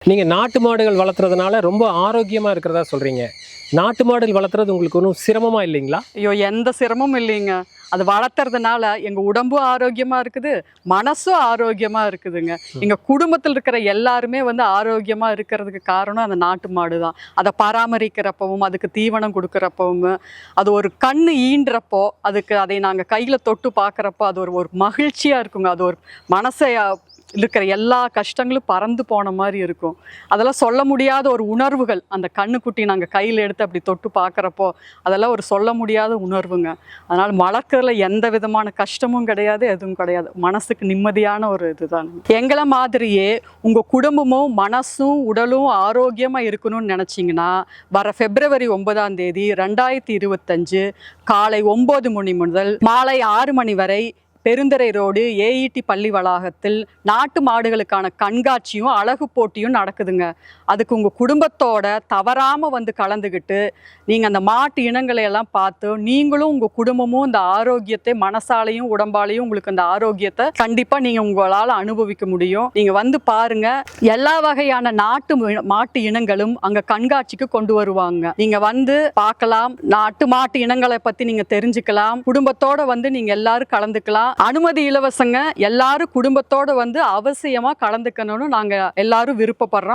நீங்க நாட்டு மாடுகள் வளர்த்துறதுனால ரொம்ப ஆரோக்கியமா இருக்கிறதா சொல்றீங்க. நாட்டு மாடுகள் வளர்த்துறது உங்களுக்கு ஒன்றும் சிரமமா இல்லைங்களா? ஐயோ! எந்த சிரமமும் இல்லைங்க. அது வளர்த்துறதுனால எங்க உடம்பும் ஆரோக்கியமா இருக்குது, மனசும் ஆரோக்கியமா இருக்குதுங்க. எங்க குடும்பத்துல இருக்கிற எல்லாருமே ஆரோக்கியமா இருக்கிறதுக்கு காரணம் அந்த நாட்டு மாடு தான். அத பராமரிக்கிறப்பவும், அதுக்கு தீவனம் குடுக்குறப்பவும், அது ஒரு கண்ணு ஈன்றப்போ, அதை நாங்க கையில தொட்டு பார்க்குறப்போ, அது ஒரு ஒரு மகிழ்ச்சியா இருக்குங்க. அது ஒரு மனச இருக்கிற எல்லா கஷ்டங்களும் பறந்து போன மாரி இருக்கும். அதெல்லாம் சொல்ல முடியாத ஒரு உணர்வுகள். அந்த கன்னுக்குட்டி நாங்க கையில எடுத்து அப்படி தொட்டு பார்க்குறப்போ, அதெல்லாம் ஒரு சொல்ல முடியாத உணர்வுங்க. அதனால வளர்க்கறதுல எந்த விதமான கஷ்டமும் கிடையாது, எதுவும் கிடையாது. மனசுக்கு நிம்மதியான ஒரு இதுதான். எங்கள மாதிரியே உங்க குடும்பமும், மனசும், உடலும் ஆரோக்கியமா இருக்கணும்னு நினைச்சீங்கன்னா, வர பிப்ரவரி 9ஆம் தேதி 2025 காலை 9 மணி முதல் மாலை 6 மணி வரை பெருந்துறை ரோடு ஏஇடி பள்ளி வளாகத்தில் நாட்டு மாடுகளுக்கான கண்காட்சியும் அழகு போட்டியும் நடக்குதுங்க. அதுக்கு உங்கள் குடும்பத்தோட தவறாமல் கலந்துக்கிட்டு நீங்கள் அந்த மாட்டு இனங்களை எல்லாம் பார்த்து நீங்களும் உங்கள் குடும்பமும் இந்த ஆரோக்கியத்தை மனசாலையும் உடம்பாலையும் உங்களுக்கு அந்த ஆரோக்கியத்தை கண்டிப்பாக நீங்கள் உங்களால் அனுபவிக்க முடியும். நீங்கள் பாருங்க, எல்லா வகையான மாட்டு இனங்களும் அங்கே கண்காட்சிக்கு கொண்டு வருவாங்க. நீங்கள் பார்க்கலாம், நாட்டு மாட்டு இனங்களை பற்றி நீங்கள் தெரிஞ்சுக்கலாம். குடும்பத்தோட நீங்கள் எல்லாரும் கலந்துக்கலாம். அனுமதி இலவசங்க. எல்லாரும் குடும்பத்தோட அவசியமா கலந்துக்கணும்னு நாங்க எல்லாரும் விருப்பப்படுறோம்.